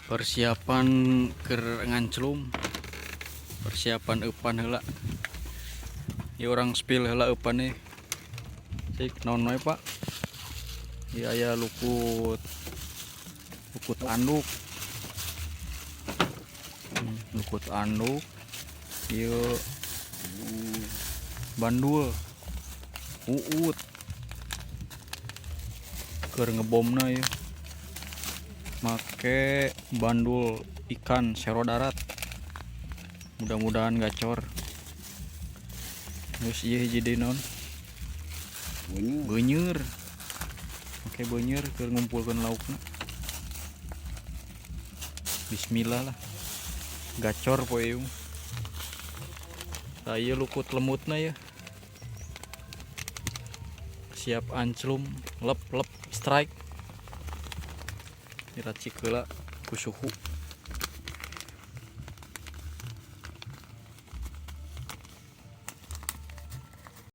Persiapan keur nganclum, persiapan eupan heula. Ieu urang spill heula eupannya. Cik naon we Pak? Ieu aya lukut anduk. Lukut anduk. Ieu bandul. Uut. Keur ngebomna ieu. Make bandul ikan sero darat, mudah-mudahan gacor. Terus iya hiji deui naon beunyeur, make beunyeur keur ngumpulkeun laukna. Bismillah lah, gacor poe ieu. Tah ieu lukut lemutna ya, siap anclum, lep strike. Diracik heula ku suhu.